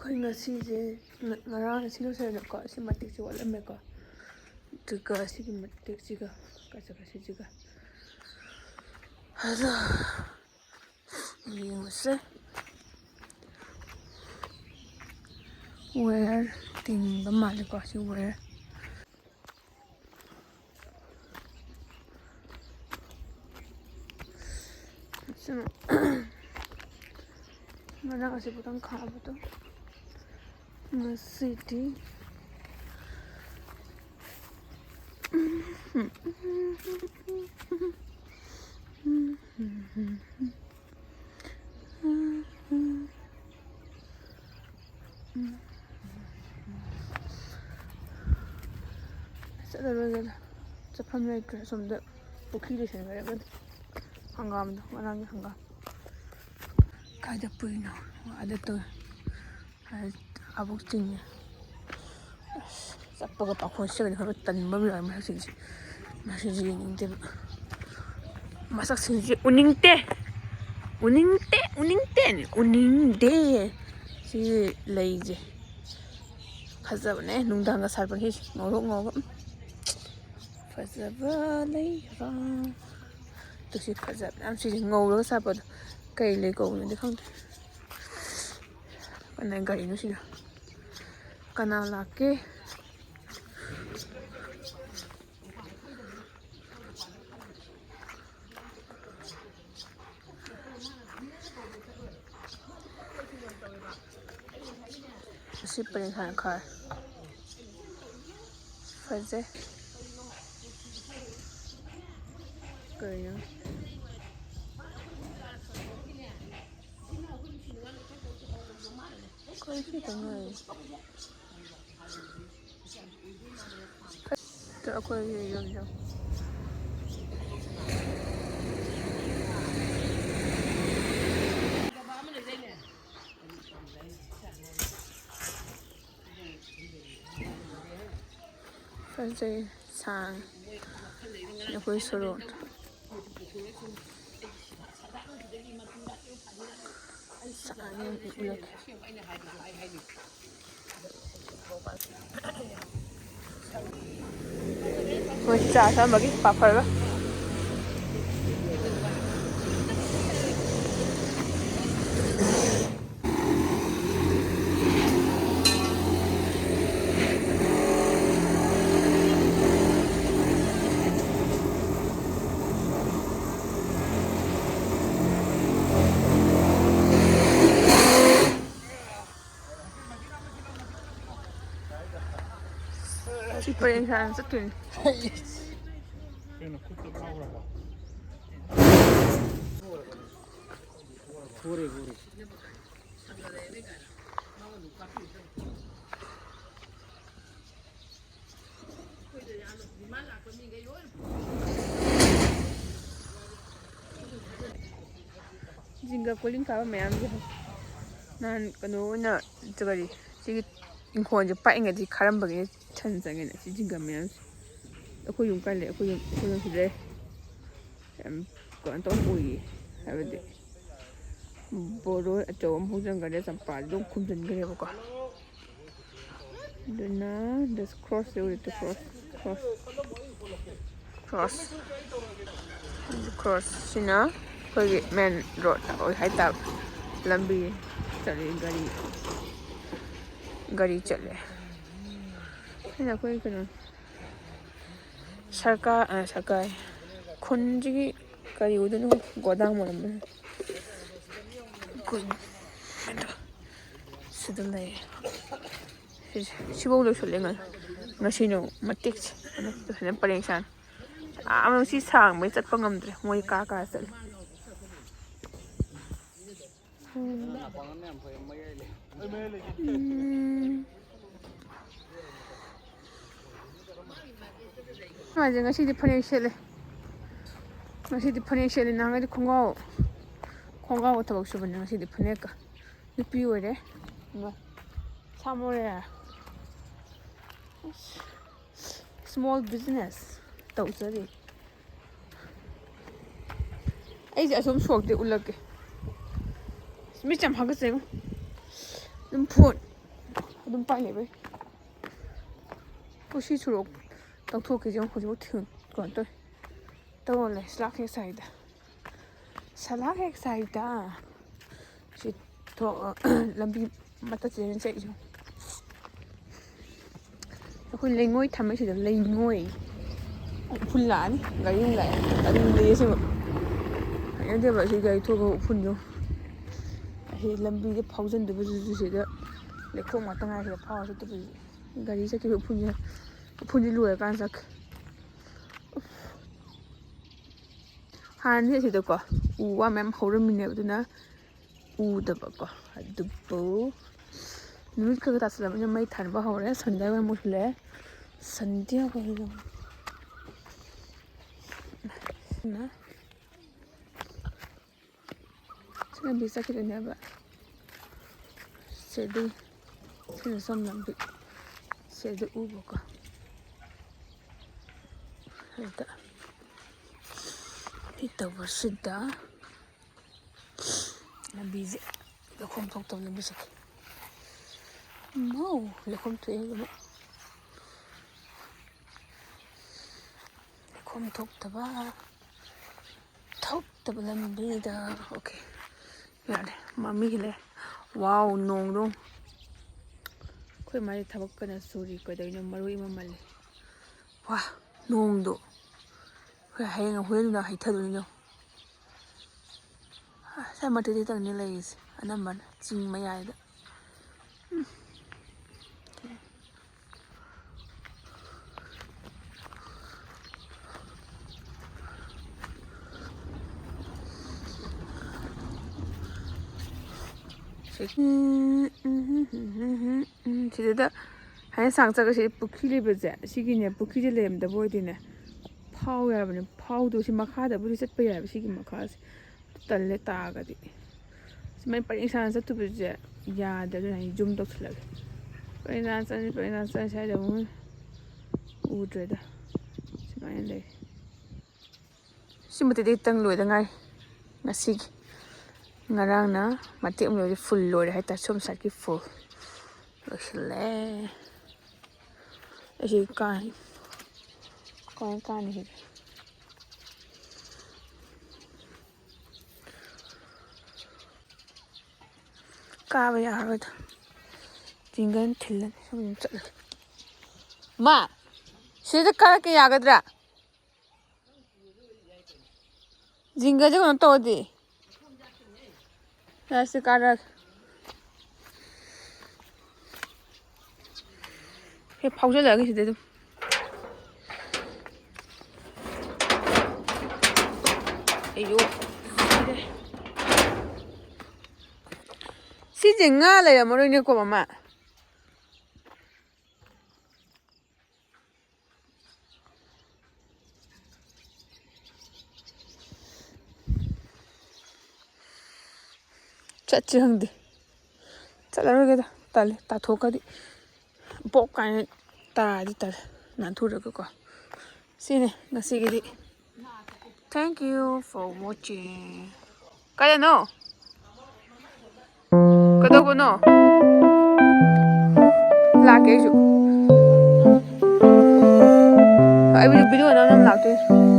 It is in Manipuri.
ꯑꯩꯈꯣꯏ ꯉꯁꯤꯁꯦ ꯉꯔꯥꯡ ꯁꯤ ꯂꯣꯏꯁꯜꯂꯦꯀꯣ ꯁꯤ ꯃꯇꯦꯛꯁꯦ ꯋꯥꯠꯂꯝꯃꯦꯀꯣ ꯑꯗꯨꯒ ꯁꯤꯒꯤ ꯃꯇꯦꯛꯁꯤꯒ ꯁꯤꯁꯤꯒ ꯑꯗꯣ ꯌꯦꯡꯉꯨꯁꯦ ꯋꯦꯌꯔ ꯇꯤꯡꯕ ꯃꯥꯜꯂꯦꯀꯣ ꯁꯤ ꯋꯦꯌꯔ ꯉꯔꯥꯡ ꯑꯁꯤꯕꯨꯇꯪ ꯈꯥꯕꯗꯣ ngasidi ꯆꯠꯂꯔꯣꯏꯒꯦꯗ ꯆꯠꯐꯝ ꯂꯩꯇ꯭ꯔꯦ ꯑꯁꯣꯝꯗ ꯄꯨꯈ꯭ꯔꯤ ꯂꯣꯏꯁꯤꯟꯈ꯭ꯔꯦꯕꯗꯤ ꯍꯪꯒꯥꯝꯗꯣ ꯉꯔꯥꯡꯒꯤ ꯍꯪꯒꯥꯝ ꯀꯥꯏꯗ ꯄꯨꯏꯅꯣ ꯑꯗ ꯇꯧꯋꯦ ꯑꯕꯨꯛ ꯆꯤꯡꯉꯦ ꯑꯁ ꯆꯠꯄꯒ ꯄꯥꯈꯣꯟ ꯁꯤꯒꯗꯤ ꯈꯔ ꯇꯟꯕ ꯑꯃ ꯌꯥꯎꯔꯦ ꯃꯁꯛꯁꯤꯡꯁꯦ ꯃꯁꯤꯁꯦ ꯌꯦꯡꯅꯤꯡꯗꯦꯕ ꯃꯁꯛꯁꯤꯡꯁꯦ ꯎꯅꯤꯡꯗꯦ ꯁꯤ ꯂꯩꯁꯦ ꯐꯖꯕꯅꯦ ꯅꯨꯡꯗꯥꯡꯒ ꯁꯥꯠꯄꯅꯦ ꯁꯤꯁꯦ ꯉꯧꯔꯣꯛ ꯉꯧꯔꯒ ꯐꯖꯕ ꯂꯩꯔꯥ ꯑꯗꯨ ꯁꯤ ꯐꯖꯕ ꯌꯥꯝ ꯁꯤꯁꯦ ꯉꯧꯔꯒ ꯁꯥꯠꯄꯗꯣ ꯀꯩ ꯂꯩ ꯀꯧꯕꯅꯣꯗꯤ ꯈꯪꯗꯦ ꯀꯅꯥ ꯒꯥꯔꯤꯅꯣ ꯁꯤꯅ ꯀꯅꯥ ꯂꯥꯛꯀꯦ ꯁꯤ ꯄꯔꯦꯡ ꯍꯥꯟꯅ ꯈꯥꯔꯦ ꯐꯖꯩ ꯀꯩꯅꯣ ꯑꯩꯈꯣꯏꯒꯤ ꯌꯨꯝꯗꯣ ꯐꯖꯩ ꯁꯥꯡ ꯑꯩꯈꯣꯏ ꯁꯣꯔꯣꯛ ꯍꯣꯏ ꯆꯥ ꯊꯝꯕꯒꯤ ꯄꯥꯐꯔꯒ ꯁꯤ ꯄꯔꯦꯡ ꯁꯥꯟꯅ ꯆꯠꯇꯣꯏꯅꯤ ꯖꯤꯡꯒ ꯀꯣꯂꯤꯡ ꯀꯥꯕ ꯃꯌꯥꯝꯁꯦ ꯅꯍꯥꯟ ꯀꯩꯅꯣ ꯑꯣꯏꯅ ꯀꯔꯤ ꯁꯤꯒꯤ ꯏꯪꯈꯣꯜꯁꯦ ꯄꯥꯛꯏꯉꯩꯗꯤ ꯈꯥꯔꯝꯕꯒꯤꯅꯦ ꯁꯟ ꯆꯪꯉꯦꯅ ꯁꯤ ꯖꯤꯡꯒ ꯃꯌꯥꯝꯁꯦ ꯑꯩꯈꯣꯏ ꯌꯨꯝ ꯀꯥꯏ ꯂꯩ ꯑꯩꯈꯣꯏ ꯌꯨꯝꯁꯤ ꯂꯩ ꯌꯥꯝ ꯀꯩꯅꯣ ꯇꯧꯕ ꯑꯣꯏꯌꯦ ꯍꯥꯏꯕꯗꯤ ꯕꯣꯔꯣꯏ ꯑꯆꯧꯕ ꯑꯃ ꯍꯧꯖꯤꯟꯈ꯭ꯔꯦ ꯆꯝꯄ꯭ꯔꯥꯗꯤ ꯑꯗꯨꯝ ꯈꯨꯝꯖꯤꯟꯈ꯭ꯔꯦꯕꯀꯣ ꯑꯗꯨꯅ ꯗꯁ ꯀ꯭ꯔꯣꯁ ꯎꯔꯤꯠꯇ ꯀ꯭ꯔꯣꯁꯁꯤꯅ ꯑꯩꯈꯣꯏꯒꯤ ꯃꯦꯟ ꯔꯣꯗ ꯑꯣꯏ ꯍꯥꯏꯇꯥꯔꯦ ꯂꯝꯕꯤ ꯆꯠꯂꯤ ꯒꯥꯔꯤ ꯆꯠꯂꯦ ꯑꯩꯅ ꯑꯩꯈꯣꯏ ꯀꯩꯅꯣ ꯁꯔꯀꯥꯔ ꯈꯨꯟꯁꯤꯒꯤ ꯀꯔꯤ ꯑꯣꯏꯗꯣꯏꯅꯣ ꯒꯣꯗꯥꯎꯟ ꯑꯣꯏꯔꯝꯕ ꯁꯤꯗ ꯂꯩ ꯁꯤꯐꯧ ꯂꯣꯏꯁꯤꯜꯂꯦ ꯉꯁꯤꯅ ꯃꯇꯦꯛꯁꯦ ꯐꯖꯅ ꯄꯔꯦꯡ ꯁꯥꯅ ꯌꯥꯝꯅ ꯁꯤ ꯁꯥꯡꯕꯩ ꯆꯠꯄ ꯉꯝꯗ꯭ꯔꯦ ꯃꯣꯏ ꯀꯥ ꯆꯠꯂꯦ ꯉꯁꯤꯗꯤ ꯐꯅꯦꯛ ꯁꯦꯠꯂꯦ ꯅꯍꯥꯟꯒꯩꯗꯤ ꯈꯣꯡꯒ꯭ꯔꯥꯎꯒ ꯊꯕꯛ ꯁꯨꯕꯅꯦ ꯉꯁꯤꯗꯤ ꯐꯅꯦꯛꯀ ꯅꯨꯄꯤ ꯑꯣꯏꯔꯦ ꯁꯥꯃꯣꯔꯦ ꯁ꯭ꯃꯣꯜ ꯕꯤꯖꯤꯅꯦꯁ ꯇꯧꯖꯔꯤ ꯑꯩꯁꯦ ꯑꯁꯣꯝ ꯁꯣꯔꯣꯛꯇꯩ ꯎꯠꯂꯛꯀꯦ ꯃꯤꯠꯁꯦ ꯌꯥꯝ ꯍꯥꯀꯠꯆꯩꯉꯣ ꯑꯗꯨꯝ ꯑꯗꯨꯝ ꯄꯥꯏ ꯂꯩꯕꯩ ꯎꯁꯤ ꯁꯣꯔꯣꯛ ꯇꯧꯊꯣꯛꯈꯤꯁꯦ ꯍꯧꯖꯤꯛꯐꯥꯎ ꯀꯩꯅꯣ ꯇꯧꯋꯦ ꯇꯧꯔ ꯂꯩ ꯁꯂꯥꯛ ꯍꯦꯛ ꯁꯥꯏꯗ ꯁꯂꯥꯛ ꯍꯦꯛ ꯁꯥꯏꯗ ꯁꯤ ꯂꯝꯕꯤ ꯃꯇꯠꯁꯤꯗ ꯆꯠꯏꯁꯦ ꯑꯩꯈꯣꯏ ꯂꯩꯉꯣꯏ ꯊꯝꯃꯤꯁꯤꯗ ꯂꯩꯉꯣꯏ ꯎꯐꯨꯜ ꯂꯥꯛꯑꯅꯤ ꯒꯥꯔꯤ ꯑꯃꯨꯛ ꯂꯥꯛꯑꯦ ꯇꯜꯂꯦ ꯑꯁꯦꯡꯕ ꯍꯩꯅꯗꯦꯕ ꯑꯁꯤ ꯒꯥꯔꯤ ꯊꯣꯛꯑꯒ ꯎꯐꯨꯜꯗꯣ ꯑꯁꯤ ꯂꯝꯕꯤꯁꯦ ꯐꯥꯎꯖꯤꯟꯗꯕꯁꯤꯁꯨ ꯁꯤꯗ ꯂꯩꯈꯣꯝ ꯉꯥꯛꯇ ꯉꯥꯏꯁꯤꯗ ꯐꯥꯎꯔ ꯆꯠꯇꯕꯁꯨ ꯒꯥꯔꯤ ꯆꯠꯈꯤꯕ ꯎꯐꯨꯜꯁꯦ ꯂꯣꯏꯔꯀꯥꯟꯗ ꯆꯠꯈ꯭ꯔꯦ ꯍꯥꯟꯅꯗꯤ ꯑꯁꯤꯗꯀꯣ ꯎ ꯋꯥ ꯃꯌꯥꯝ ꯍꯧꯔꯝꯃꯤꯅꯦꯕ ꯑꯗꯨꯅ ꯎꯗꯕꯀꯣ ꯑꯗꯨꯕꯨ ꯅꯨꯃꯤꯠ ꯈꯔ ꯇꯥꯁꯜꯂꯕꯅꯤꯅ ꯃꯩ ꯊꯥꯟꯕ ꯍꯧꯔꯦ ꯁꯟꯙ꯭ꯌꯥ ꯋꯥꯏꯔꯝ ꯃꯨꯠꯁꯤꯜꯂꯛꯑꯦ ꯁꯟꯙ꯭ꯌꯥ ꯋꯥꯏꯔꯝ ꯁꯤ ꯂꯝꯕꯤ ꯆꯠꯈꯤꯗꯣꯏꯅꯦꯕ ꯁꯤꯗꯤ ꯁꯤꯅ ꯁꯣꯝ ꯂꯝꯕꯤ ꯁꯤꯗ ꯎꯕꯀꯣ ꯑꯗꯨꯗ ꯁꯤ ꯇꯧꯕꯁꯤꯗ ꯂꯝꯕꯤꯁꯦ ꯂꯩꯈꯣꯝ ꯊꯣꯛꯇꯕ ꯂꯝꯕꯤ ꯆꯠꯈꯤ ꯂꯩꯈꯣꯝ ꯊꯣꯛꯑꯦ ꯑꯗꯨꯃꯛ ꯂꯩꯈꯣꯝ ꯊꯣꯛꯇꯕ ꯂꯝꯕꯤꯗ ꯑꯣꯀꯦ ꯌꯥꯔꯦ ꯃꯃꯤꯒꯤ ꯂꯩ ꯋꯥꯎ ꯅꯣꯡꯗꯣ ꯑꯩꯈꯣꯏ ꯃꯥꯗꯤ ꯊꯕꯛ ꯀꯟꯅ ꯁꯨꯔꯤ ꯀꯩꯗꯧꯅꯣ ꯃꯔꯣꯏ ꯑꯃ ꯃꯜꯂꯤ ꯋꯥ ꯅꯣꯡꯗꯣ ꯍꯣꯏ ꯍꯌꯦꯡ ꯍꯣꯔꯦꯟ ꯅꯨꯡꯗꯥꯡ ꯍꯩꯊꯗꯣꯏꯅꯤꯗꯣ ꯁꯥꯏ ꯃꯇꯦꯛꯇꯪꯅꯤ ꯂꯩꯔꯤꯁꯦ ꯑꯅꯝꯕꯅ ꯆꯤꯡ ꯃꯌꯥꯏꯗ ꯁꯤꯗ ꯍꯥꯏꯅ ꯁꯥꯡ ꯆꯠꯂꯁꯤ ꯄꯨꯈ꯭ꯔꯤ ꯂꯩꯕꯁꯦ ꯁꯤꯒꯤꯅꯦ ꯄꯨꯈ꯭ꯔꯤꯁꯦ ꯂꯩꯔꯝꯗꯕ ꯑꯣꯏꯗꯤꯅꯦ ꯐꯥꯎ ꯌꯥꯕꯅꯦ ꯐꯥꯎꯗꯣ ꯁꯤ ꯃꯈꯥꯗꯕꯨꯗꯤ ꯆꯠꯄ ꯌꯥꯏꯕ ꯁꯤꯒꯤ ꯃꯈꯥꯁꯦ ꯇꯜꯂꯦ ꯇꯥꯒꯗꯤ ꯁꯨꯃꯥꯏꯅ ꯄꯔꯦꯡ ꯁꯥꯅ ꯆꯠꯇꯕꯁꯦ ꯌꯥꯗꯦ ꯑꯗꯨꯅ ꯑꯩ ꯖꯨꯝ ꯇꯧꯁꯤꯜꯂꯒꯦ ꯄꯔꯦꯡ ꯁꯥꯅ ꯁ꯭ꯋꯥꯏꯗ ꯑꯃꯨꯛ ꯎꯗ꯭ꯔꯦꯗ ꯁꯨꯃꯥꯏꯅ ꯂꯩ ꯁꯤ ꯃꯇꯦꯛꯇꯤ ꯈꯤꯇꯪ ꯂꯣꯏꯗ ꯉꯥꯏ ꯉꯁꯤꯒꯤ ꯉꯔꯥꯡꯅ ꯃꯇꯦꯛ ꯑꯃ ꯂꯣꯏꯔꯦ ꯐꯨꯜ ꯂꯣꯏꯔꯦ ꯍꯥꯏꯇꯥꯔꯦ ꯁꯣꯝ ꯁꯥꯏꯠꯀꯤ ꯐꯨꯜ ꯂꯣꯏꯁꯤꯜꯂꯦ ꯑꯩꯁꯤ ꯀꯥꯅꯤ ꯁꯤꯗꯤ ꯀꯥꯕ ꯌꯥꯔꯣꯏꯗ ꯆꯤꯡꯒꯟ ꯊꯤꯜꯂꯅꯤ ꯁꯨꯝ ꯆꯠꯂꯦ ꯃꯥ ꯁꯤꯗ ꯀꯥꯔꯛꯀꯦ ꯌꯥꯒꯗ꯭ꯔꯥ ꯖꯤꯡꯒꯁꯦ ꯀꯩꯅꯣ ꯇꯧꯔꯗꯤ ꯌꯥꯁꯤ ꯀꯥꯔꯛ ꯍꯦꯛ ꯐꯥꯎꯖꯜꯂꯛꯑꯒꯦ ꯁꯤꯗ ꯑꯗꯨꯝ ꯑꯩꯌꯣ ꯁꯤꯁꯦ ꯉꯥ ꯂꯩꯔꯝꯃꯔꯣꯏꯅꯦꯀꯣ ꯃꯃꯥ ꯆꯠꯁꯤ ꯈꯪꯗꯦ ꯆꯠꯂꯔꯣꯏꯒꯦꯗ ꯇꯜꯂꯦ ꯇꯥꯊꯣꯛꯈ꯭ꯔꯗꯤ ꯄꯣꯛ ꯀꯥꯏꯅ ꯇꯥꯔꯗꯤ ꯇꯜꯂꯦ ꯅꯥꯟꯊꯨꯔꯒꯀꯣ ꯁꯤꯅꯦ ꯉꯁꯤꯒꯤꯗꯤ ꯊꯦꯡꯛ ꯌꯨ ꯐꯣꯔ ꯋꯥꯆꯤꯡ ꯀꯥꯏꯗꯅꯣ ꯀꯩꯗꯧꯕꯅꯣ ꯂꯥꯛꯀꯦ ꯑꯩꯁꯨ ꯚꯤꯗꯤꯑꯣ ꯅꯝ ꯂꯥꯛꯇꯣꯏꯅꯦ